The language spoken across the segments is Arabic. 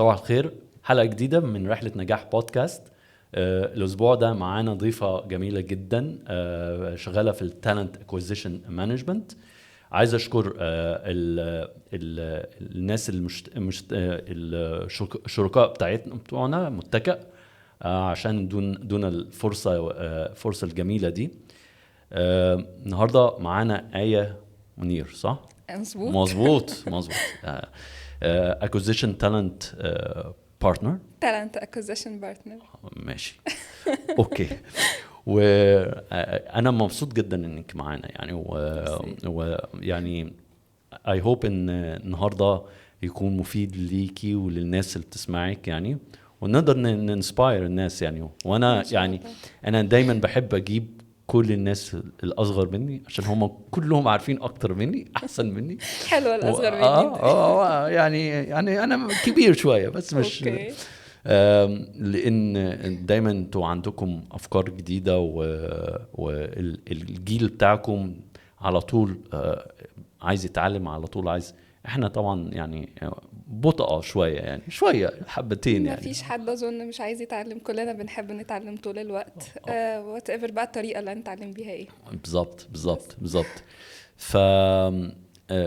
صباح الخير. حلقة جديدة من رحلة نجاح بودكاست. الأسبوع ده معانا ضيفة جميلة جدا شغالة في التالنت اكوزيشن مانجمنت. عايز أشكر الناس الشركاء بتوعنا متكئ عشان دون الفرصة الجميلة دي. النهاردة معانا آية منير، صح؟ مظبوط acquisition talent partner. talent acquisition partner. ماشي. اوكي. وانا مبسوط جدا انك معانا يعني ويعني I hope ان النهارده يكون مفيد ليكي وللناس اللي بتسمعك يعني، ونقدر ننسباير الناس يعني. وانا يعني انا دايما بحب اجيب كل الناس الأصغر مني عشان هم كلهم عارفين أكتر مني، أحسن مني. حلوة الأصغر مني. يعني أنا كبير شوية بس مش لأن دايما أنتوا عندكم أفكار جديدة والجيل بتاعكم على طول عايز يتعلم، على طول عايز. احنا طبعا يعني بطئة شوية يعني شوية حبتين يعني. مفيش حد أظن مش عايز يتعلم، كلنا بنحب نتعلم طول الوقت whatever بقى الطريقة اللي نتعلم بيها ايه. بالظبط.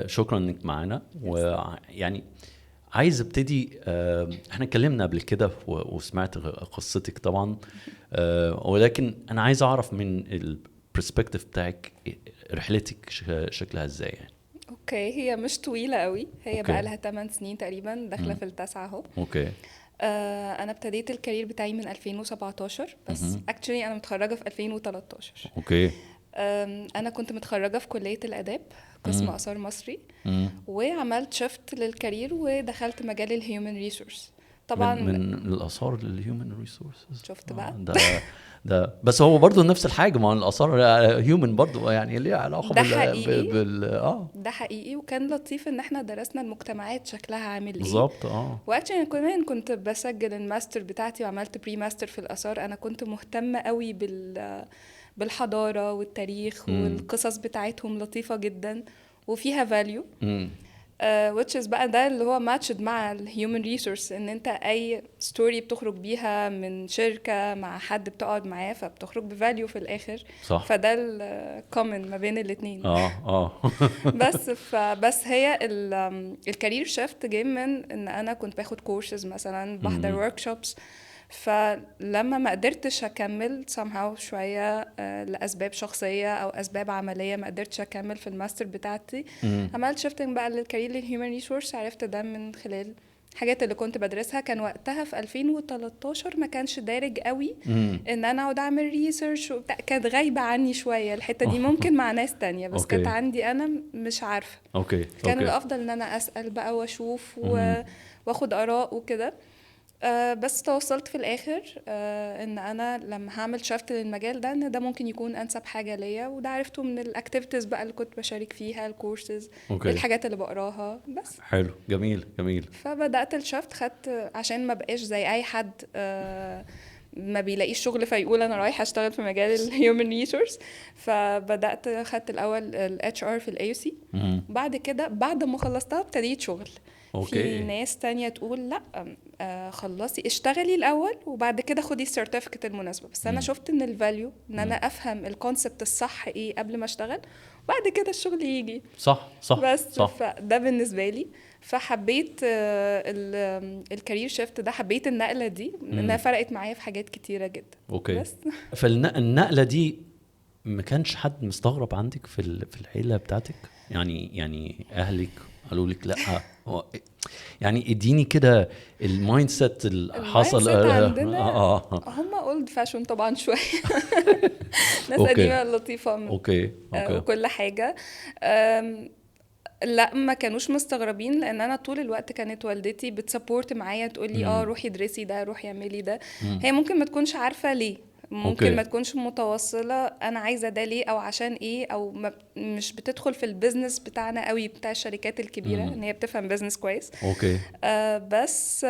شكرا انك معانا. ويعني عايز ابتدي، احنا اتكلمنا قبل كده وسمعت قصتك طبعا، ولكن انا عايز اعرف من البرسبكتيف بتاعك رحلتك شكلها ازاي يعني. اوكي، هي مش طويلة قوي، هي بقى لها 8 سنين تقريبا، داخلة في ال9 اهو. اوكي. انا ابتديت الكارير بتاعي من 2017 بس اكشلي انا متخرجة في 2013. اوكي. انا كنت متخرجة في كلية الآداب قسم آثار مصري، وعملت شفت للكارير ودخلت مجال الهيومن ريسورس. طبعا من الآثار للهيومن ريسورسز. شفت بقى ده بس هو برضو نفس الحاجة، ما الآثار هيومن برضو يعني ليه علاقة ده حقيقي. وكان لطيف ان احنا درسنا المجتمعات شكلها عامل ايه بالظبط. واكشن كمان كنت بسجل الماستر بتاعتي وعملت بري ماستر في الآثار. انا كنت مهتمة قوي بالحضارة والتاريخ والقصص بتاعتهم لطيفة جدا وفيها فاليو. which is بقى ده اللي هو ماتشد مع الهيومن ريسورس، ان انت اي ستوري بتخرج بيها من شركة مع حد بتقعد معاه فبتخرج بفاليو في الاخر. صح. فده الكومن ما بين الاتنين. بس هي الكارير شيفت جاي من ان انا كنت باخد كورسز مثلا، بحضر وركشوبس، فلما ما قدرتش اكمل somehow شويه لاسباب شخصيه او اسباب عمليه ما قدرتش اكمل في الماستر بتاعتي، عملت شيفتنج بقى للكارير للهيومن ريسورس. عرفت ده من خلال الحاجات اللي كنت بدرسها. كان وقتها في 2013 ما كانش دارج قوي ان انا اقعد اعمل ريسيرش، كانت غايبه عني شويه الحته دي، ممكن مع ناس تانية بس كانت عندي انا مش عارفه. كان الافضل ان انا اسال بقى واشوف واخد اراء وكده. بس توصلت في الآخر إن أنا لما هعمل شفت للمجال ده إن ده ممكن يكون أنسب حاجة ليا، وده عرفته من الأكتيفيتيز بقى اللي كنت بشارك فيها، الكورسز، الحاجات اللي بقراها. بس حلو، جميل. فبدأت الشفت، خدت عشان ما بقاش زي أي حد ما بيلاقيش شغل فيقول أنا رايح أشتغل في مجال الهيومن ريسورس. فبدأت خدت الأول ال HR في ال AUC. بعد كده بعد ما خلصتها ابتديت شغل. في ناس تانية تقول لا خلصي اشتغلي الأول وبعد كده خدي السيرتيفيكت المناسبة. بس أنا شفت إن الفاليو إن أنا أفهم الكونسبت الصح إيه قبل ما أشتغل، وبعد كده الشغل يجي. صح. بس فده بالنسبة لي. فحبيت الكارير شيفت ده، حبيت النقلة دي إنها فرقت معايا في حاجات كتيرة جدا. بس فالنقلة دي ما كانش حد مستغرب عندك في العيلة بتاعتك يعني أهلك قالوا لك لا يعني اديني كده المايند سيت اللي حصل عندنا هم اولد فاشون طبعا شويه ناس قديمه لطيفه أوكي. وكل حاجه. لا ما كانوش مستغربين، لان انا طول الوقت كانت والدتي بتسبورت معايا، تقولي روحي درسي ده، روحي اعملي ده. هي ممكن ما تكونش عارفه ليه، ممكن ما تكونش متوصله انا عايزه ده ليه او عشان ايه، او مش بتدخل في البيزنس بتاعنا قوي بتاع الشركات الكبيره، ان هي بتفهم بيزنس كويس. بس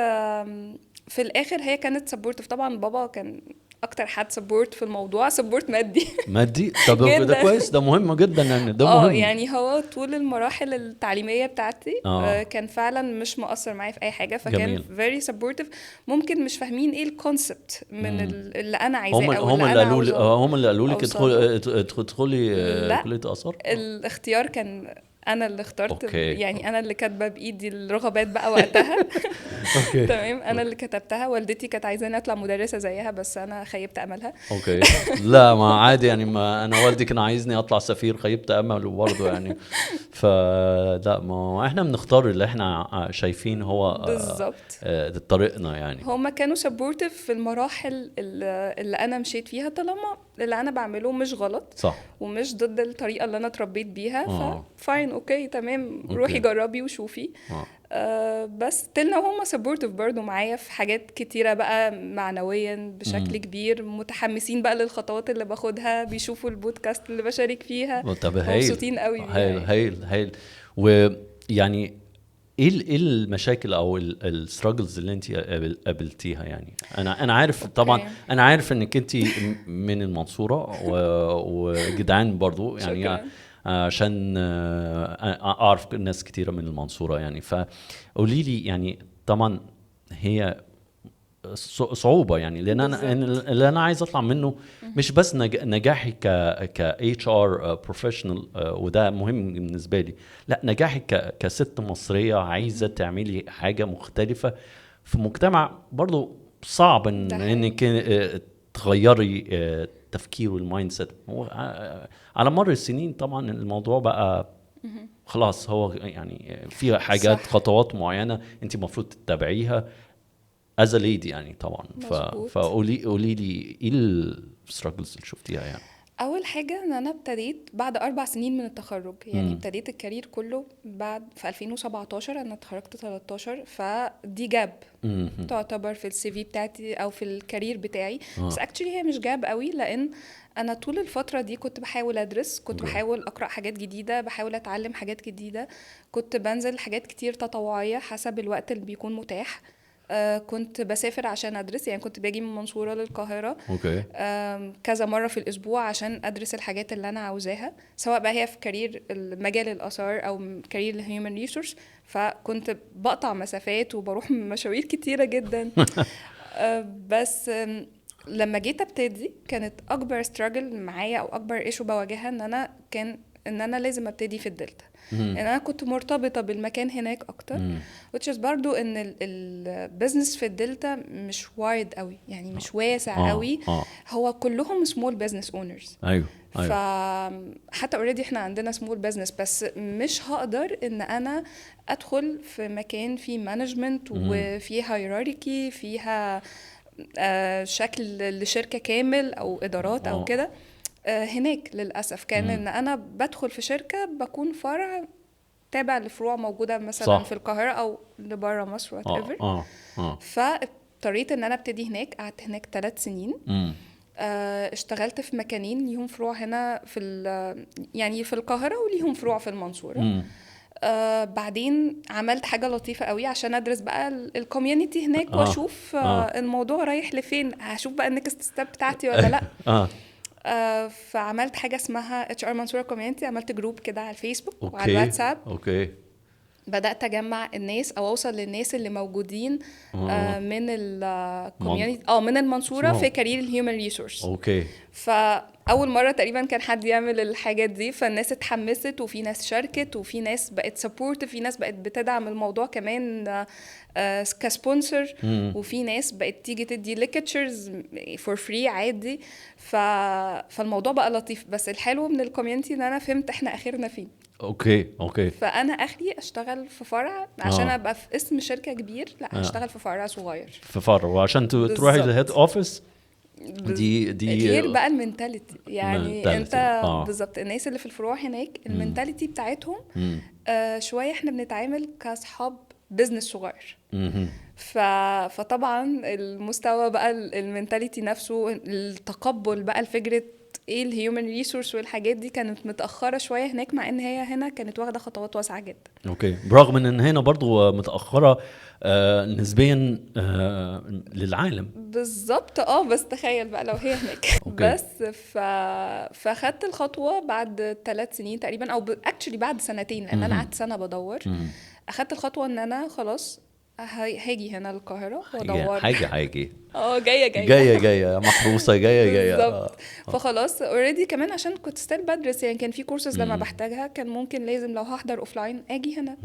في الاخر هي كانت سبورتيف. طبعا بابا كان اكتر حد سبورت في الموضوع، سبورت مادي. مادي؟ طب ده جداً. كويس، ده مهم جدا يعني، ده مهم. يعني هو طول المراحل التعليميه بتاعتي آه. كان فعلا مش مؤثر معايا في اي حاجه، فكان جميل. very supportive. ممكن مش فاهمين ايه الكونسبت من اللي انا عايزاه هم او هم اللي اللي انا قالوا لي عاوزه هم اللي قالوا لك اوصله. ادخلي لا، كلية آثار. الاختيار كان انا اللي اخترت. أوكي. يعني انا اللي كاتبه بايدي الرغبات بقى وقتها. اوكي. تمام، انا اللي كتبتها. والدتي كانت عايزاني اطلع مدرسه زيها، بس انا خيبت املها. اوكي. لا ما عادي يعني، ما انا والدي كان عايزني اطلع سفير، خيبت امل برضه يعني. فلا، ما احنا بنختار اللي احنا شايفين هو بالظبط. ده طريقنا يعني. هما كانوا سبورتيف في المراحل اللي انا مشيت فيها، طالما اللي انا بعمله مش غلط صح. ومش ضد الطريقه اللي انا اتربيت بيها. فاين، اوكي تمام، أوكي. روحي جربي وشوفي. بس تلنا وهم سبورتيف برضو معايا في حاجات كتيرة بقى، معنويا بشكل كبير، متحمسين بقى للخطوات اللي باخدها، بيشوفوا البودكاست اللي بشارك فيها، مبسوطين قوي بيها. هايل. ويعني ايه المشاكل او الستراجلز اللي انت قابلتيها يعني؟ انا عارف طبعا. أوكي. انا عارف انك انت من المنصورة وجدعان برضو يعني. شكراً. عشان اعرف ناس كتيرة من المنصورة يعني. فقولي لي يعني، طبعا هي صعوبة يعني، لان انا اللي انا عايز اطلع منه مش بس نجاحي ك HR professional، وده مهم بالنسبة لي. لا، نجاحي كست مصرية عايزة تعملي حاجة مختلفة في مجتمع برضو صعب انك تغيري تفكير والمايند سيت. على مر السنين طبعا الموضوع بقى خلاص، هو يعني في حاجات صح. خطوات معينة انت المفروض تتبعيها as a lady يعني طبعا. فقولي لي ايه الستراجلز اللي شفتيها يعني؟ اول حاجه ان انا ابتديت بعد 4 سنين من التخرج، يعني ابتديت الكارير كله بعد في 2017. انا اتخرجت 13، فدي جاب تعتبر في السي في بتاعتي او في الكارير بتاعي. بس اكشلي هي مش جاب قوي، لان انا طول الفتره دي كنت بحاول ادرس، كنت بحاول اقرا حاجات جديده، بحاول اتعلم حاجات جديده، كنت بنزل حاجات كتير تطوعيه حسب الوقت اللي بيكون متاح. كنت بسافر عشان ادرس، يعني كنت باجي من المنصورة للقاهرة اوكي. كذا مرة في الاسبوع عشان ادرس الحاجات اللي انا عاوزاها، سواء بقى هي في كارير مجال الاثار او كارير الهيومن ريسورس. فكنت بقطع مسافات وبروح مشاوير كتيرة جدا. بس لما جيت ابتدي، كانت اكبر ستراجل معايا او اكبر ايشو بواجهها ان انا لازم ابتدي في الدلتا. يعني انا كنت مرتبطه بالمكان هناك اكتر، which is برضو ان البيزنس في الدلتا مش وايد قوي، يعني مش واسع قوي. هو كلهم سمول بزنس اونرز. ايوه. فحتى اوريدي احنا عندنا سمول بزنس، بس مش هقدر ان انا ادخل في مكان فيه مانجمنت وفيه هيراركي، فيها شكل لشركه كامل او ادارات او كده. هناك للأسف كان إن أنا بدخل في شركة بكون فرع تابع لفروع موجودة مثلا صح. في القاهرة أو لبرا مصر whatever. فاضطريت إن أنا ابتدي هناك. قعدت هناك 3 سنين. اشتغلت في مكانين ليهم فروع هنا يعني في القاهرة وليهم فروع في المنصورة. بعدين عملت حاجة لطيفة قوي عشان أدرس بقى الكوميونيتي هناك وأشوف الموضوع رايح لفين، هشوف بقى النكست ستيب بتاعتي ولا لأ. فعملت حاجة اسمها HR منصورة كوميونتي، عملت جروب كده على الفيسبوك وعلى الواتساب. بدأت أجمع الناس أو أوصل للناس اللي موجودين من الكوميونتي من المنصورة في كارير الهيومن ريسورس. فأول مرة تقريبا كان حد يعمل الحاجات دي، فالناس اتحمست وفي ناس شاركت وفي ناس بقت سبورت، في ناس بقت بتدعم الموضوع كمان كسبونسر، وفي ناس بقت تيجي تدي ليكتشرز فور فري عادي. فالموضوع بقى لطيف. بس الحلو من الكوميونتي ان انا فهمت احنا اخرنا فين. اوكي. فانا اخري اشتغل في فرع عشان ابقى في اسم شركه كبير، لا اشتغل في فرع صغير، في فرع، وعشان تروحي للهيد اوفيس دي غير بقى المنتاليتي. يعني انت بالظبط الناس اللي في الفروع هناك المنتاليتي بتاعتهم شويه احنا بنتعامل كاصحاب بزنس صغير. فطبعا المستوى بقى المنتاليتي نفسه، التقبل بقى الفكرة ايه الهيومن ريسورس والحاجات دي كانت متأخرة شوية هناك، مع ان هي هنا كانت واخدة خطوات واسعة جدا. اوكي، برغم ان هنا برضو متأخرة نسبيا للعالم. بالظبط. بس تخيل بقى لو هي هناك. بس فخدت الخطوة بعد 3 سنين تقريبا، او اكشلي بعد 2 سنين، لان انا قعدت سنة بدور. اخدت الخطوة ان انا خلاص هاجي هنا القاهرة وادور. حاجة جاية محروسة جاية بالظبط. فخلاص اوريدي كمان عشان كنت ستيل بدرس، يعني كان في كورسز لما بحتاجها كان ممكن لازم لو هحضر اوفلاين اجي هنا.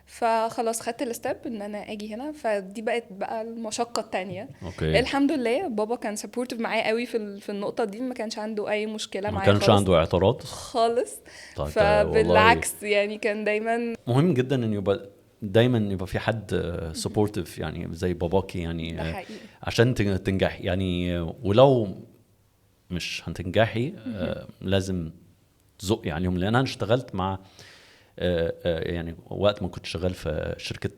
فخلاص خدت الستيب ان انا اجي هنا. فدي بقى المشقة التانية. الحمد لله بابا كان سبورتيف معايا قوي في النقطة دي، ما كانش عنده اي مشكلة معايا، ما كانش عنده اعتراض خالص. فبالعكس يعني كان دايما مهم جدا ان يبقى دايما يبقى في حد سبورتيف يعني زي باباكي يعني عشان تنجحي يعني. ولو مش هتنجحي لازم تزقي عليهم. لان انا اشتغلت مع يعني وقت ما كنت شغال في شركة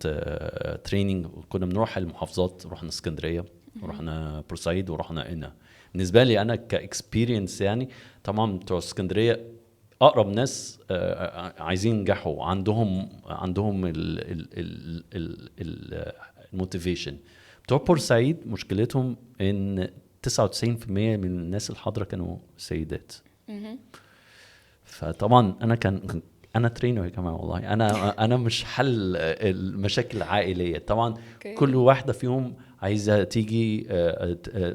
تريننج، كنا بنروح المحافظات، رحنا اسكندرية ورحنا بورسعيد ورحنا قنا. بالنسبة لي أنا كاكسبيرينس يعني طبعا بتوع اسكندرية أقرب ناس عايزين ينجحوا، عندهم الموتيفيشن. بتوع بورسعيد مشكلتهم إن 99% من الناس الحاضرة كانوا سيدات. فطبعا انا ترينر يا جماعه والله. انا مش حل المشاكل العائليه طبعا. كل واحده فيهم عايزه تيجي،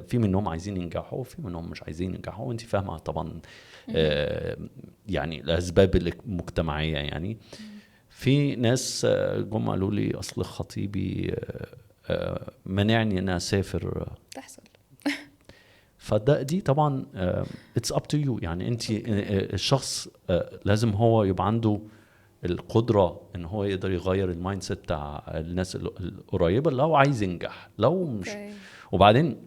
في منهم عايزين ينجحوا وفي منهم مش عايزين ينجحوا، وانت فاهمه طبعا يعني الاسباب المجتمعيه. يعني في ناس جم قالوا لي اصل خطيبي منعني ان اسافر. تحصل. دي طبعا it's up to you. يعني انت الشخص لازم هو يبقى عنده القدرة ان هو يقدر يغير المايند سيت بتاع الناس القريبة لو عايز ينجح. لو مش وبعدين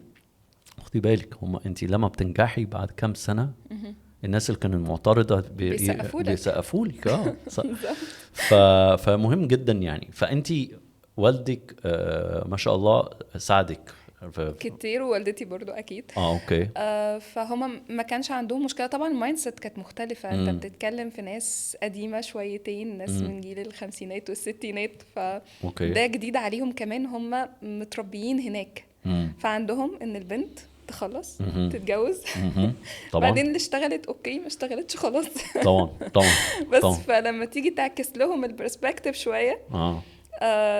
خدي بالك، انت لما بتنجحي بعد كام سنة الناس اللي كانوا معترضة بيسقفوا لك. فمهم جدا يعني. فانت والدك ما شاء الله ساعدك كتير، ووالدتي برضو اكيد. اوكي. فهم ما كانش عندهم مشكله. طبعا المايند سيت كانت مختلفه. انت بتتكلم في ناس قديمه شويتين، ناس من جيل الخمسينات والستينات، فده جديد عليهم. كمان هم متربيين هناك، فعندهم ان البنت تخلص تتجوز طبعا. بعدين اللي اشتغلت اوكي، ما اشتغلتش خلاص طبعا بس طبعا. فلما تيجي تعكس لهم البرسبكتيف شويه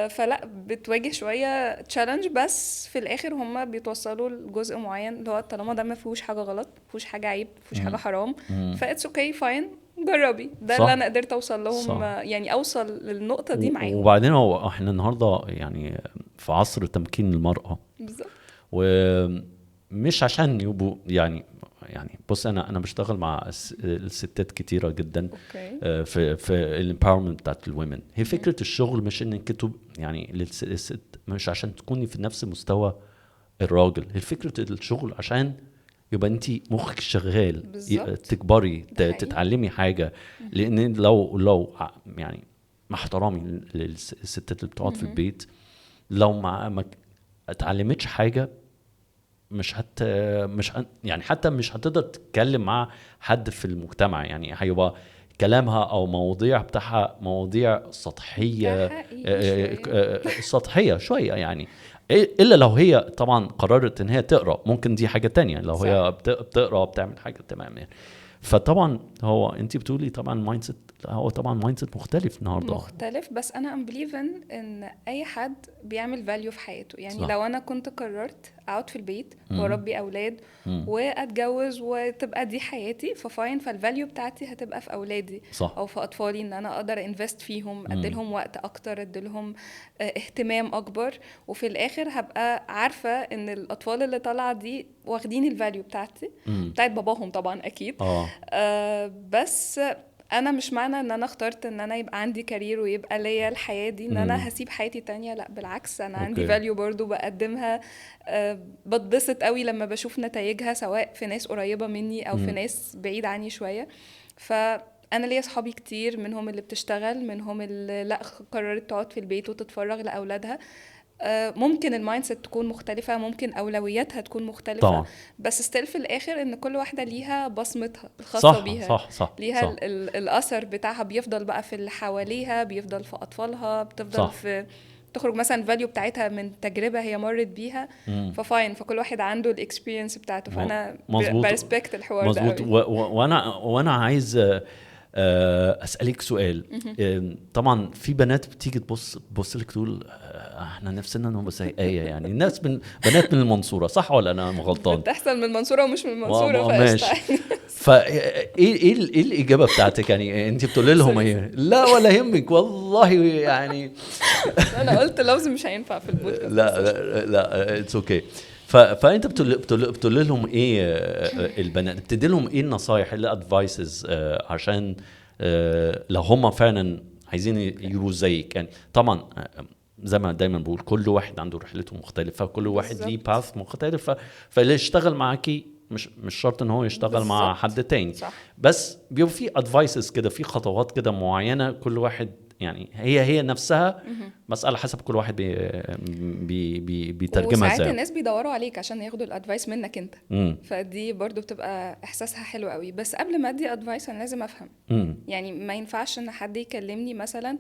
فلا بتواجه شوية تشالنج، بس في الآخر هم بيتوصلوا لجزء معين اللي هو طالما ده ما فيهوش حاجة غلط، ما فيهوش حاجة عيب، ما فيهوش حاجة حرام، فإتس اوكي فاين، جربي. ده اللي أنا قدرت أوصل لهم. يعني أوصل للنقطة دي معاهم. وبعدين هو احنا النهاردة يعني في عصر تمكين المرأة بالظبط. ومش عشان يبقوا يعني بص انا بشتغل مع الستات كتيره جدا في الامباورمنت بتاعت الومن. هي فكره الشغل مش انك يعني للست مش عشان تكوني في نفس مستوى الراجل. هي فكره الشغل عشان يبقى انت مخك شغال، تكبري، تتعلمي حاجه. لان لو يعني مع احترامي للستات اللي بتقعد في البيت، لو ما اتعلمتش حاجه يعني حتى مش هتقدر تتكلم مع حد في المجتمع. يعني هيبقى كلامها او مواضيع بتاعها مواضيع سطحيه سطحيه شويه يعني. الا لو هي طبعا قررت ان هي تقرا، ممكن دي حاجه تانية. لو هي بتقرا بتعمل حاجه تمام يعني. فطبعا هو انت بتقولي طبعا مايند سيت، هو طبعا مايند سيت مختلف النهارده، مختلف. بس انا ام بليفن ان اي حد بيعمل فاليو في حياته. يعني صح. لو انا كنت قررت اقعد في البيت واربي اولاد واتجوز وتبقى دي حياتي ففاين، فالفاليو بتاعتي هتبقى في اولادي صح. او في اطفالي، ان انا اقدر انفست فيهم، اديلهم وقت اكتر، اديلهم اهتمام اكبر. وفي الاخر هبقى عارفه ان الاطفال اللي طالعه دي واخدين الفاليو بتاعتي بتاعت باباهم طبعا اكيد. بس انا مش معنى ان انا اخترت ان انا يبقى عندي كارير ويبقى ليا الحياة دي ان انا هسيب حياتي تانية. لا بالعكس، انا عندي فاليو برضو بقدمها. بتبسط قوي لما بشوف نتائجها، سواء في ناس قريبة مني او في ناس بعيد عني شوية. انا ليا صحابي كتير، منهم اللي بتشتغل، منهم اللي لا قررت تقعد في البيت وتتفرغ لاولادها. ممكن المايند سيت تكون مختلفة، ممكن أولوياتها تكون مختلفة، طبعا بس ستيل في الآخر إن كل واحدة ليها بصمتها الخاصة صح بيها، صح صح ليها صح الأثر بتاعها بيفضل بقى في اللي حواليها، بيفضل في أطفالها، بتفضل صح في تخرج مثلا الفاليو بتاعتها من تجربة هي مرت بيها. ففاين، فكل واحد عنده الاكسبيرينس بتاعته، فأنا مظبوط برسبكت الحوار ده مظبوط. قوي. وانا عايز اسالك سؤال. طبعا في بنات بتيجي تبص لك تقول احنا نفسنا انهم زي ايه، يعني الناس بنات من المنصوره، صح ولا انا غلطان؟ بتحصل من المنصورة ومش من المنصورة، ماشي. فقشطة. ايه الاجابه بتاعتك؟ يعني انت بتقول لهم سوري ايه؟ لا ولا يهمك والله يعني. انا قلت لفظ مش هينفع في البودكاست. لا لا اتس اوكي. فانت بتقول لهم ايه؟ البنات بتدي لهم ايه النصايح، ايه الادفايسز عشان لو هم فعلا عايزين يبقوا زيك يعني. طبعا زي ما دايما بقول كل واحد عنده رحلته مختلفه، كل واحد ليه بالظبط. باث مختلف. فاللي يشتغل معاكي مش شرط ان هو يشتغل مع بالظبط. حد تاني. صح. بس بيبقى في ادفايسز كده، في خطوات كده معينه كل واحد يعني هي نفسها، بس على حسب كل واحد بيترجمها وساعات ازاي. الناس بيدوروا عليك عشان ياخدوا الادفايس منك انت، امم فدي برضو بتبقى احساسها حلو قوي. بس قبل ما ادي ادفايس انا لازم افهم. امم يعني ما ينفعش ان حد يكلمني مثلا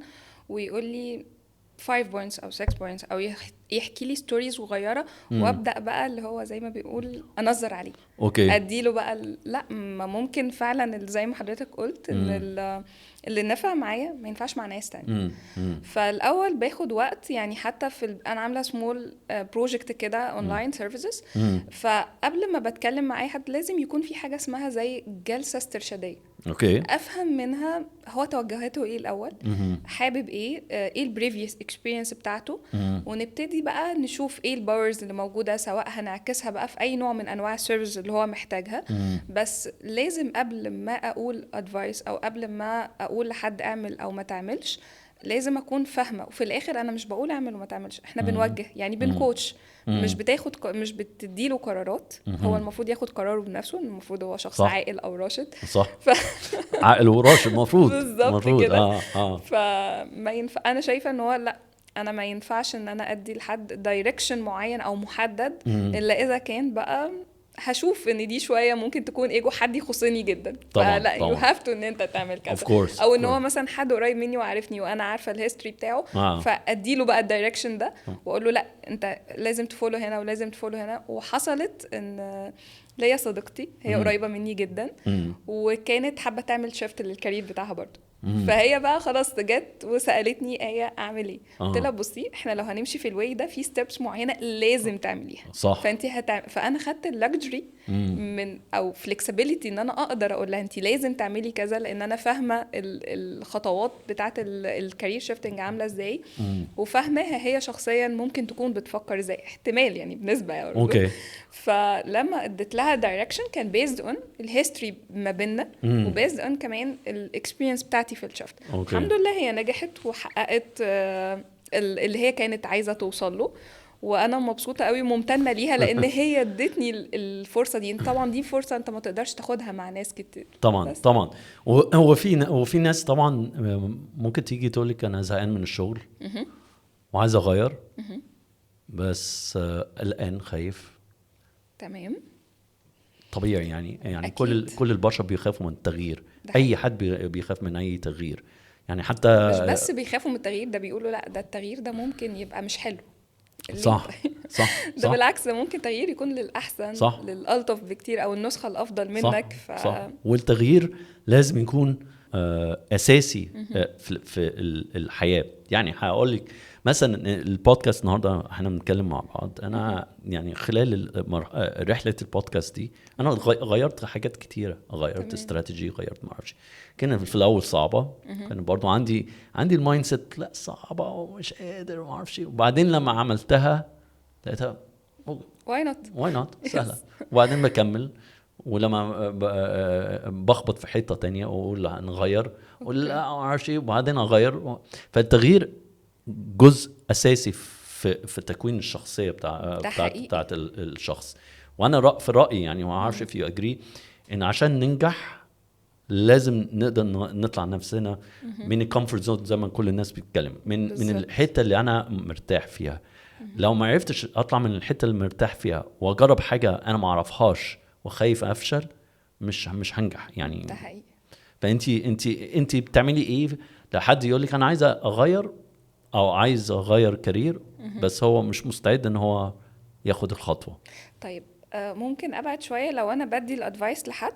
ويقول لي 5 points او 6 points او يحكي لي ستوري صغيره وابدا بقى اللي هو زي ما بيقول انظر عليه، اوكي. اديله بقى لا، ما ممكن فعلا اللي زي ما حضرتك قلت ان اللي نفع معايا ما ينفعش مع ناس تانية. فالاول باخد وقت، يعني حتى في انا عامله سمول بروجكت كده اونلاين سيرفيسز، فقبل ما بتكلم مع اي حد لازم يكون في حاجه اسمها زي جلسه استرشاديه، اوكي. افهم منها هو توجهاته ايه الاول، حابب ايه، ايه البريفيوس اكسبيرينس بتاعته، ونبتدي بقى نشوف ايه الباورز اللي موجوده، سواء هنعكسها بقى في اي نوع من انواع السيرفيس اللي هو محتاجها. بس لازم قبل ما اقول ادفايس او قبل ما اقول لحد اعمل او ما تعملش لازم اكون فاهمه. وفي الاخر انا مش بقول اعمل وما تعملش، احنا بنوجه يعني بنكوتش، مش بتديله قرارات. هو المفروض ياخد قراره بنفسه، المفروض هو شخص صح. عاقل او راشد. صح. عقل وراشد المفروض. بالظبط كده. اه فما ينفع، انا شايفه ان هو لا، انا ما ينفعش ان انا ادي لحد دايركشن معين او محدد الا اذا كان بقى هشوف ان دي شويه ممكن تكون ايجو حد يخصني جدا، طبعاً، فلا يو طبعاً. هاف تو ان انت تعمل Of كذا، course, او of ان هو course. مثلا حد قريب مني وعارفني وانا عارفه الهيستوري بتاعه، آه. فاديله بقى الدايركشن ده واقول له لا انت لازم تفولو هنا ولازم تفولو هنا. وحصلت ان ليا صديقتي هي قريبه مني جدا وكانت حابه تعمل شيفت للكارير بتاعها برضو، فهي بقى خلاص جت وسالتني ايه اعمل ايه. قلت لها بصي احنا لو هنمشي في الواي ده في ستيبس معينه لازم تعمليها، صح. فانت فانا خدت اللكجري من او فليكسبيليتي ان انا اقدر اقول لها انت لازم تعملي كذا، لان انا فاهمه الخطوات بتاعه الكارير شيفتنج عامله ازاي، وفاهماها هي شخصيا ممكن تكون بتفكر ازاي، احتمال يعني بنسبه يعني. اوكي. فلما اديت لها دايركشن كان بيزد اون الهيستوري ما بيننا وبيزد اون كمان الاكسبيرينس بتاعتي في الشفت. الحمد لله هي نجحت وحققت اللي هي كانت عايزه توصل له، وانا مبسوطه قوي وممتنه ليها لان هي ادتني الفرصه دي. طبعا دي فرصه انت ما تقدرش تاخدها مع ناس كتير. طبعا بس. طبعا. وفي ناس طبعا ممكن تيجي تقول لك انا زهقان من الشغل وعايز اغير، بس قلقان خايف. تمام. طبيعي يعني أكيد. كل البشر بيخافوا من التغيير، ده اي حقيقي. حد بيخاف من اي تغيير يعني. حتى مش بس بيخافوا من التغيير، ده بيقولوا لا ده التغيير ده ممكن يبقى مش حلو. صح صح ده صح. بالعكس ممكن تغيير يكون للأحسن، صح. للألطف بكتير أو النسخة الأفضل منك. صح. والتغيير لازم يكون أساسي في الحياة. يعني هقول لك مثلا البودكاست النهارده احنا بنتكلم مع بعض، انا يعني خلال رحله البودكاست دي انا غيرت حاجات كتيره، غيرت استراتيجي، غيرت ما اعرفش. كان في الاول صعبه، كان برضو عندي المايند سيت لا صعبه ومش قادر ما اعرفش، وبعدين لما عملتها لقيتها واي نوت سهله. وبعدين بكمل، ولما بخبط في حته تانية واقول لا نغير ولا ما اعرفش، وبعدين اغير. فالتغيير جزء اساسي في تكوين الشخصيه بتاعت الشخص. وانا في رايي يعني ما اعرفش if you agree ان عشان ننجح لازم نقدر نطلع نفسنا من الكومفورت زون زي ما كل الناس بتتكلم من بالظبط. الحته اللي انا مرتاح فيها. لو ما عرفتش اطلع من الحته اللي مرتاح فيها واجرب حاجه انا ما اعرفهاش وخايف افشل، مش هنجح يعني. ده حقيقي. فانت بتعملي ايه لحد يقول لك انا عايز اغير او عايز اغير كارير بس هو مش مستعد ان هو ياخد الخطوه؟ طيب ممكن ابعد شويه. لو انا بدي الادفايس لحد،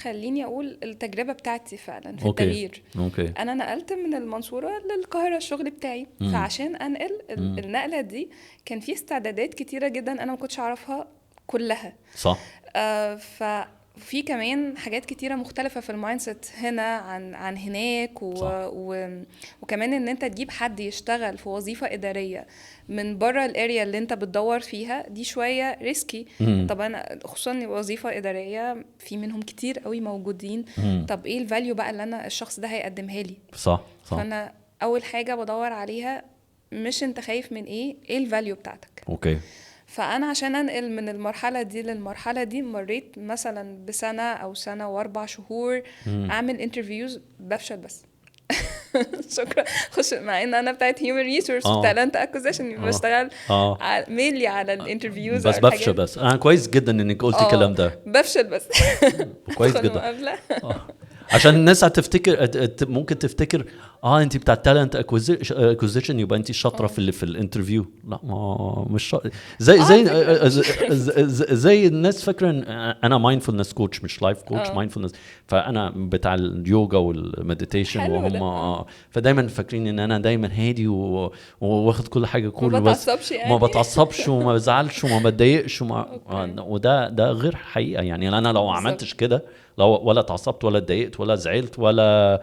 خليني اقول التجربه بتاعتي فعلا في أوكي. التغيير. اوكي. انا نقلت من المنصوره للقاهره الشغل بتاعي، فعشان انقل النقله دي كان في استعدادات كتيره جدا انا ما كنتش اعرفها كلها. صح. ففي كمان حاجات كتيره مختلفه في المايندسيت هنا عن هناك وكمان ان انت تجيب حد يشتغل في وظيفه اداريه من بره الاريا اللي انت بتدور فيها دي شويه ريسكي. طب انا خصوصا إن وظيفه اداريه في منهم كتير قوي موجودين. طب ايه الفاليو بقى اللي انا الشخص ده هيقدمها لي؟ صح. فانا اول حاجه بدور عليها مش انت خايف من ايه الفاليو بتاعتك. اوكي. فانا عشان انقل من المرحله دي للمرحله دي مريت مثلا بسنه او سنه و4 شهور اعمل انترفيوز بفشل بس. شكرا. خش مع ان انا بتاعت هيومن ريسورس تالنت اكوزيشن بشتغل مينلي على الانترفيوز بس بفشل بس. انا كويس جدا انك قلتي الكلام ده. بفشل بس. كويس جدا. عشان الناس هتفتكر ممكن تفتكر انت بتاع تالنت اكوزيشن يبقى انت شاطره في الانترفيو. لا ما مش شاطره زي الناس فاكره انا مايندفولنس كوتش مش لايف كوتش. مايندفولنس فانا بتاع اليوجا والمديتيشن وهم فدايما فاكرين ان انا دايما هادي واخد كل حاجه كول بس يعني. ما بتعصبش وما بزعلش وما بتضايقش وده غير حقيقه يعني. انا لو عملتش كده ولا اتعصبت ولا اتضايقت ولا زعلت ولا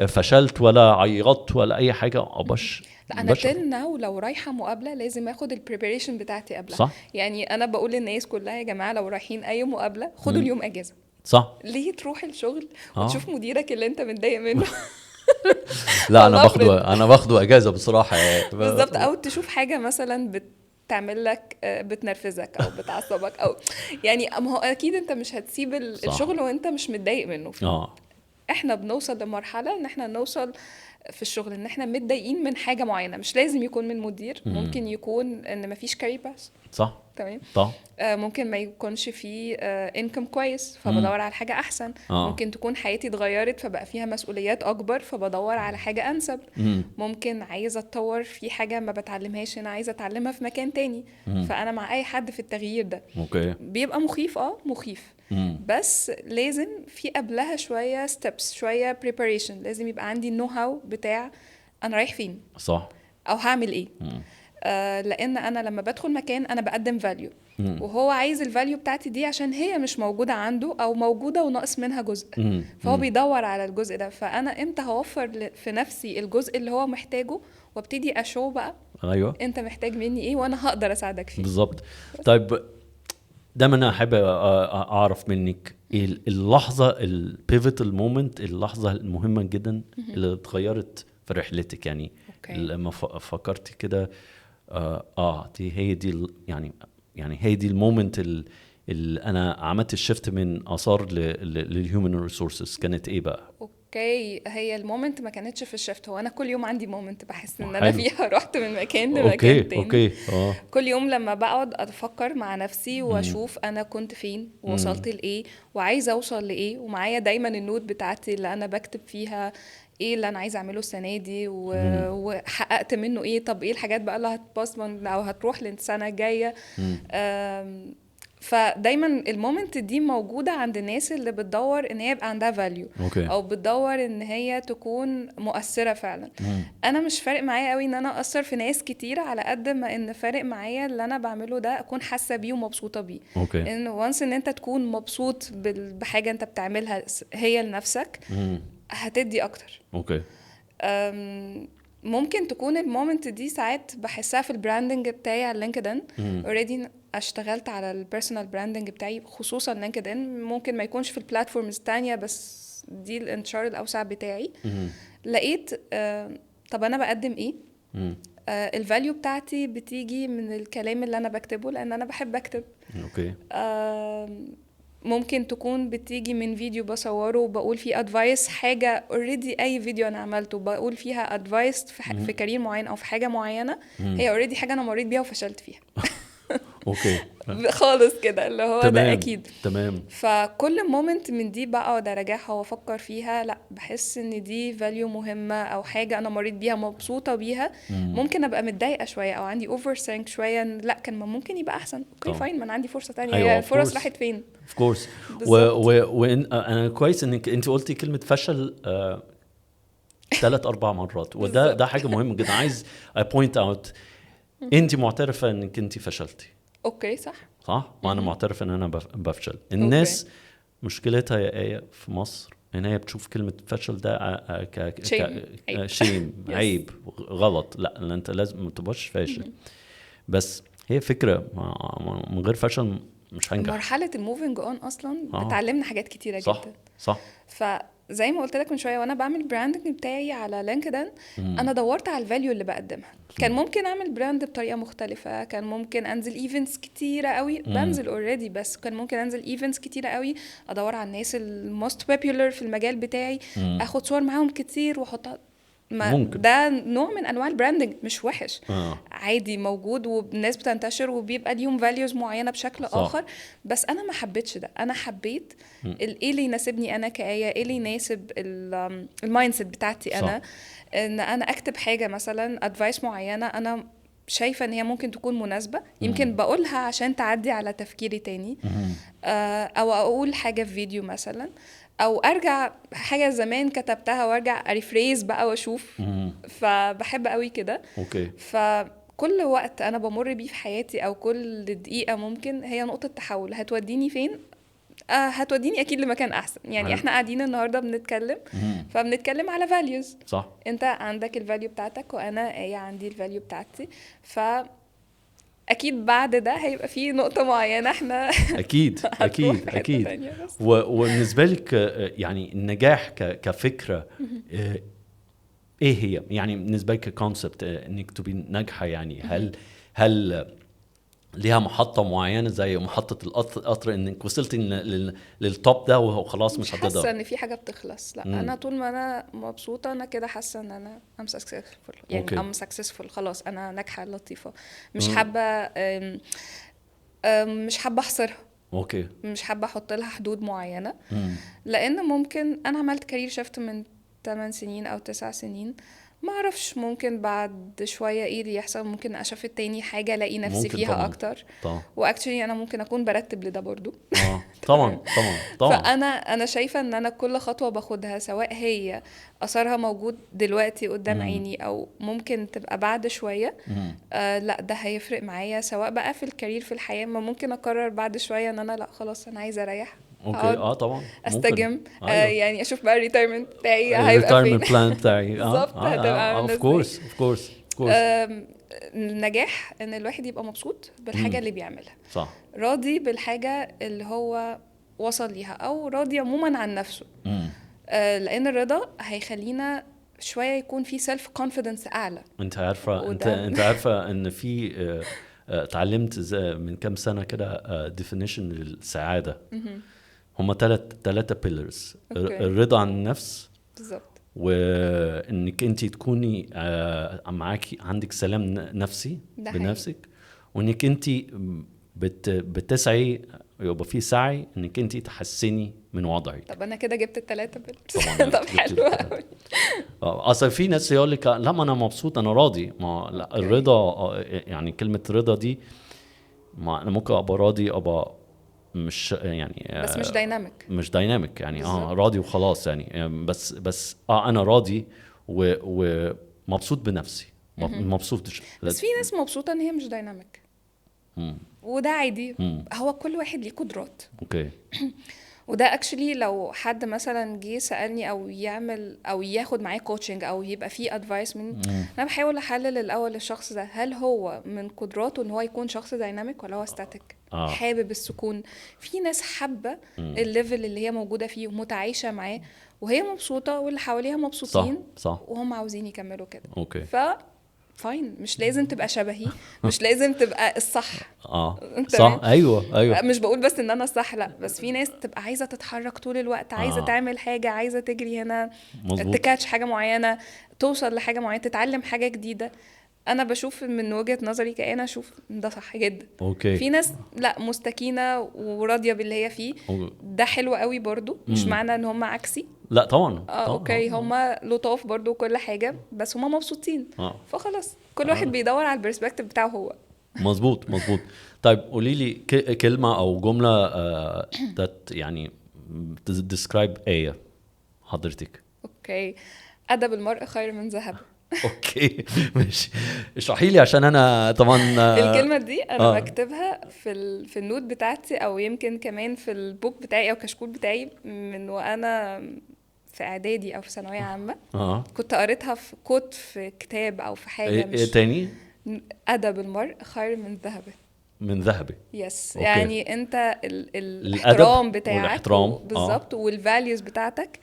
فشلت ولا عيطت ولا اي حاجه لا انا تلنا ولو رايحه مقابله لازم اخد البريباريشن بتاعتي قبلها. صح. يعني انا بقول للناس كلها يا جماعه لو رايحين اي مقابله خدوا اليوم اجازه. صح. ليه تروح الشغل وتشوف مديرك اللي انت متضايق منه؟ لا انا باخده اجازه بصراحه بالظبط. او تشوف حاجه مثلا بتعمل لك بتنرفزك او بتعصبك او يعني ما هو اكيد انت مش هتسيب الشغل وانت مش متضايق منه. احنا بنوصل لمرحله ان احنا نوصل في الشغل ان احنا متضايقين من حاجه معينه. مش لازم يكون من مدير، ممكن يكون ان مفيش كارير باس. صح. تمام. طبعا. ممكن ما يكونش فيه انكم كويس فبدور على حاجه احسن. ممكن تكون حياتي اتغيرت فبقى فيها مسؤوليات اكبر فبدور على حاجه انسب. ممكن عايزه اتطور في حاجه ما بتعلمهاش انا عايزه اتعلمها في مكان تاني. فانا مع اي حد في التغيير ده. بيبقى مخيف مخيف. بس لازم في قبلها شويه ستيبس شويه preparation. لازم يبقى عندي النو هاو بتاع انا رايح فين. صح. او هعمل ايه. لان انا لما بدخل مكان انا بقدم فاليو وهو عايز الفاليو بتاعتي دي عشان هي مش موجودة عنده او موجودة وناقص منها جزء. فهو بيدور على الجزء ده. فانا امتى هوفر في نفسي الجزء اللي هو محتاجه وابتدي اشو بقى ايوه انت محتاج مني ايه وانا هقدر اساعدك فيه. بالظبط. طيب دايما انا احب اعرف منك ايه اللحظه البيفيتال مومنت اللحظه المهمه جدا اللي اتغيرت في رحلتك يعني. لما فكرتي كده دي هي دي يعني هي دي المومنت اللي انا عملت الشفت من اثار للهيومن ريسورسز. كانت ايه بقى؟ اوكي. هي المومنت ما كانتش في الشفت. هو انا كل يوم عندي مومنت بحس ان انا فيها رحت من مكان لمكان تاني. كل يوم لما بقعد افكر مع نفسي واشوف انا كنت فين ووصلت لايه وعايزه اوصل لايه ومعايا دايما النوت بتاعتي اللي انا بكتب فيها ايه اللي انا عايزه اعمله السنه دي وحققت منه ايه. طب ايه الحاجات بقى اللي هتبوستبون او هتروح للسنه الجايه. فدايما المومنت دي موجودة عند الناس اللي بتدور ان هي يبقى عندها فاليو او بتدور ان هي تكون مؤثرة فعلا. انا مش فارق معايا قوي ان انا اثر في ناس كتير على قد ما ان فارق معايا اللي انا بعمله ده اكون حاسة بيه ومبسوطة بيه. ان وانس ان انت تكون مبسوط بحاجة انت بتعملها هي لنفسك هتدي اكتر. ممكن تكون المومنت دي ساعات بحسها في البراندنج بتاعي على لينكدين. اوريدي اشتغلت على البيرسونال براندنج بتاعي خصوصا لينكدين. ممكن ما يكونش في البلاتفورمز التانية بس دي الانتشار الاوسع بتاعي. لقيت طب انا بقدم ايه. الفاليو بتاعتي بتيجي من الكلام اللي انا بكتبه لان انا بحب اكتب. ممكن تكون بتيجي من فيديو بصوره وبقول فيه ادفايس حاجة اوريدي، اي فيديو انا عملته بقول فيها ادفايس في كارير معين او في حاجة معينة هي اوريدي حاجة انا مريت بيها وفشلت فيها. اوكي خالص كده اللي هو ده تمام اكيد. تمام فكل مومنت من دي بقعد اراجعها وافكر فيها، لا بحس ان دي فاليو مهمة او حاجة انا مريت بيها مبسوطة بيها. ممكن ابقى متضايقة شوية او عندي اوفر سينك شوية لا كان ممكن يبقى احسن، اوكي طبعا. فاين، ما انا عندي فرصة تانية، ايوه هي of الفرص course راحت فين؟ of course بالظبط. انا كويس انك انت قلتي كلمة فشل 3-4 مرات، وده بالظبط. حاجة مهمة جدا. عايز I point out انت معترفة انك انت فشلتي اوكي صح. صح، وانا معترف ان انا بفشل. اوكي. الناس مشكلتها يا آية في مصر ان هي بتشوف كلمة فشل ده عيب. شيم Yes. عيب غلط. لا انت لازم ما تبقاش فاشل، بس هي فكرة من غير فشل مش هنجح. مرحلة الموفينج اون اصلا بتعلمنا حاجات كتيرة صح جدا. صح. فزي ما قلت لك من شويه وانا بعمل براندنج بتاعي على لينكدين، انا دورت على الفاليو اللي بقدمها. كان ممكن اعمل براند بطريقه مختلفه، كان ممكن انزل ايفنتس كتيره قوي، بنزل اوريدي، بس كان ممكن انزل ايفنتس كتيره قوي، ادور على الناس الموست بوبيولار في المجال بتاعي، اخد صور معاهم كتير واحطها. ممكن. ده نوع من انواع البراندنج مش وحش، عادي موجود والناس بتنتشر وبيبقى ليهم فاليوز معينه بشكل صح. اخر. بس انا ما حبيتش ده، انا حبيت ايه اللي يناسبني انا كآية، ايه اللي يناسب المايند سيت بتاعتي صح. انا. ان انا اكتب حاجه مثلا ادفايس معينه انا شايفه ان هي ممكن تكون مناسبه، يمكن بقولها عشان تعدي على تفكيري تاني، او اقول حاجه في فيديو مثلا، او ارجع حاجه زمان كتبتها وارجع اريفريز بقى واشوف. فبحب قوي كده. اوكي. فكل وقت انا بمر بيه في حياتي او كل دقيقه ممكن هي نقطه تحول، هتوديني فين؟ هتوديني اكيد لمكان احسن. يعني احنا قاعدين النهارده بنتكلم، فبنتكلم على values. صح. انت عندك الفاليو بتاعتك وانا عندي الفاليو بتاعتي، اكيد بعد ده هيبقى في نقطه معينه احنا اكيد اكيد اكيد. وبالنسبه لك يعني النجاح كفكره ايه هي؟ يعني بالنسبه لك كونسبت انك تبقي ناجحه، يعني هل ليها محطه معينه زي محطه القطر انك وصلتي للتوب ده وخلاص مش هتقدر؟ حاسه ان في حاجه بتخلص، لا انا طول ما انا مبسوطه انا كده حاسه ان انا ام سكسسفول، يعني ام سكسسفول خلاص، انا ناجحه لطيفه، مش حابه مش حابه اخسرها. اوكي. مش حابه احط لها حدود معينه، لان ممكن انا عملت كارير شفت من 8 سنين او 9 سنين، ما اعرفش ممكن بعد شويه ايه اللي يحصل، ممكن اشوف تاني حاجه الاقي نفسي فيها طبعًا. اكتر. طبعا. واكشلي انا ممكن اكون برتب لده برضو. طبعا طبعا. فانا شايفه ان انا كل خطوه باخدها سواء هي اثرها موجود دلوقتي قدام عيني او ممكن تبقى بعد شويه، لا ده هيفرق معايا، سواء بقى في الكارير في الحياه، ما ممكن اقرر بعد شويه ان انا لا خلاص انا عايزه اريح. اوكي. طبعا استجم. أيوه. يعني اشوف بقى الريتايرمنت بتاعي هيبقى فين. بلان بتاعي بالظبط هتبقى عامله اوف كورس اوف كورس. النجاح ان الواحد يبقى مبسوط بالحاجه اللي بيعملها، صح، راضي بالحاجه اللي هو وصل ليها، او راضي عموما عن نفسه. لان الرضا هيخلينا شويه يكون في سيلف كونفيدنس اعلى. انت عارفه انت عارفه ان في اتعلمت من كام سنه كده ديفينيشن للسعاده. هما ثلاثه بيلرز: الرضا عن النفس، بالظبط، وانك انت تكوني معاكي عندك سلام نفسي بنفسك، وانك انت بتسعي، يبقى في سعي انك انت تحسني من وضعك. طب انا كده جبت الثلاثه طبعا. طب حلو قوي. اصلا في ناس يقول لك لا ما انا مبسوط انا راضي. ما لا، الرضا يعني كلمه رضا دي، ما انا ممكن ابقى راضي ابقى مش يعني بس مش دايناميك، مش دايناميك يعني راضي وخلاص يعني بس انا راضي ومبسوط بنفسي، مبسوط. بس في ناس مبسوطه ان هي مش دايناميك، وده عادي. هو كل واحد ليه قدرات. اوكي. وده اكشلي لو حد مثلا جه سالني او يعمل او ياخد معايا كوتشنج او يبقى فيه ادفايس من، انا بحاول احلل الاول الشخص ده هل هو من قدراته ان هو يكون شخص دايناميك ولا هو ستاتيك. حابب السكون. في ناس حابه الليفل اللي هي موجوده فيه ومتعايشه معاه وهي مبسوطه واللي حواليها مبسوطين، صح. وهم عاوزين يكملوا كده. اوكي. فاين، مش لازم تبقى شبهي، مش لازم تبقى الصح. صح. ايوه مش بقول بس ان انا صح، لا، بس في ناس تبقى عايزه تتحرك طول الوقت، عايزه تعمل حاجه، عايزه تجري هنا، مظبوط. تكاتش حاجه معينه، توصل لحاجه معينه، تتعلم حاجه جديده. انا بشوف من وجهة نظري كأنا اشوف ده صح جدا. اوكي. في ناس لا، مستكينة وراضية باللي هي فيه، ده حلو قوي برضو، مش معنى ان هم عكسي. لا طبعا. اوكي، هم لطاف برضو كل حاجة، بس هم مبسوطين. فخلاص كل واحد بيدور على البرسبكتيف بتاعه هو. مظبوط. طيب قولي لي كلمة او جملة that يعني describe آية حضرتك. اوكي، أدب المرء خير من ذهب. اوكي ماشي، اشرحي لي عشان انا طبعا الكلمه دي انا بكتبها في النوت بتاعتي، او يمكن كمان في البوك بتاعي او كشكول بتاعي من وانا في اعدادي او في ثانويه عامه. كنت قريتها في كوت في كتاب او في حاجه. ايه تاني؟ أدب المرء خير من ذهبه. من ذهبه. يس. يعني انت الاحترام بتاعك والاحترام بالظبط والفاليوز بتاعتك،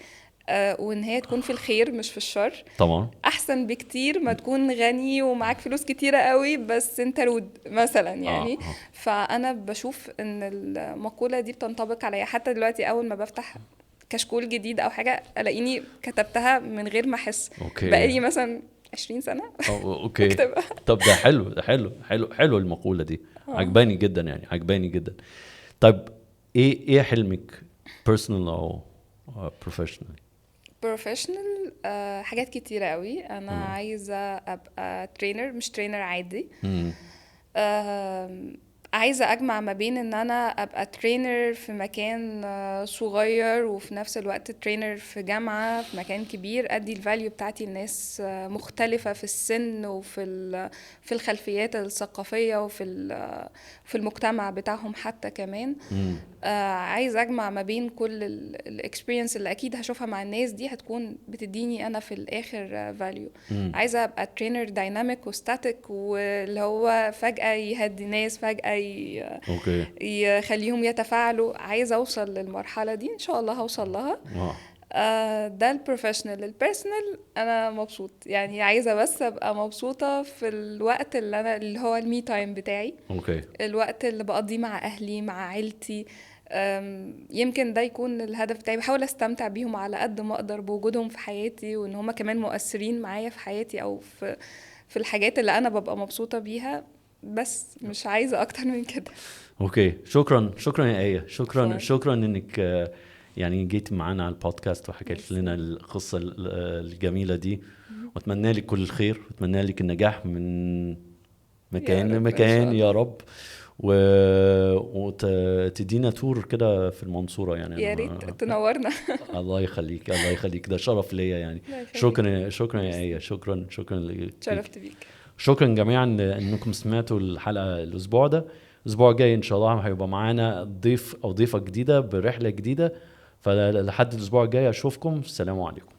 وان هي تكون في الخير مش في الشر، طبعا احسن بكتير ما تكون غني ومعاك فلوس كتيرة قوي بس انت رود مثلا يعني. فانا بشوف ان المقولة دي بتنطبق عليا حتى دلوقتي، اول ما بفتح كشكول جديد او حاجة الاقيني كتبتها من غير ما احس. بقالي مثلا 20 سنة اوكي. طب ده حلو المقولة دي. عجباني جدا يعني، عجباني جدا. طيب ايه حلمك personal او professional؟ حاجات كتيرة قوي. انا عايزة ابقى ترينر، مش ترينر عادي. عايزة اجمع ما بين ان انا ابقى ترينر في مكان صغير، وفي نفس الوقت ترينر في جامعة في مكان كبير، ادي الفاليو بتاعتي لناس مختلفة في السن وفي الخلفيات الثقافية في المجتمع بتاعهم حتى كمان. عايز اجمع ما بين كل الاكسبيرينس اللي اكيد هشوفها مع الناس دي، هتكون بتديني انا في الاخر فاليو. عايزه ابقى ترينر دايناميك وستاتيك، واللي هو فجاه يهدي ناس، فجاه يخليهم يتفاعلوا. عايزه اوصل للمرحله دي، ان شاء الله هوصل لها. ده البروفيشنال. البيرسونال انا مبسوط يعني، عايزه بس ابقى مبسوطه في الوقت اللي هو المي تايم بتاعي. الوقت اللي بقضيه مع اهلي مع عيلتي. يمكن ده يكون الهدف بتاعي. بحاول استمتع بيهم على قد ما اقدر بوجودهم في حياتي، وان هم كمان مؤثرين معايا في حياتي او في الحاجات اللي انا ببقى مبسوطة بيها. بس مش عايزة اكتر من كده. اوكي، شكرا يا آية. شكرا انك يعني جيت معانا على البودكاست وحكيت لنا القصة الجميلة دي. واتمنى لك كل الخير، واتمنى لك النجاح من مكان لمكان يا رب. وتدينا تور كده في المنصورة يعني. يا ريت تنورنا. الله يخليك، ده شرف ليا يعني. شكرا يا آية. شكرا شرفت بيك. شكرا جميعا انكم سمعتوا الحلقة الاسبوع ده. الاسبوع الجاي ان شاء الله هيبقى معانا ضيف او ضيفة جديدة برحلة جديدة. فلحد الاسبوع الجاي اشوفكم. السلام عليكم.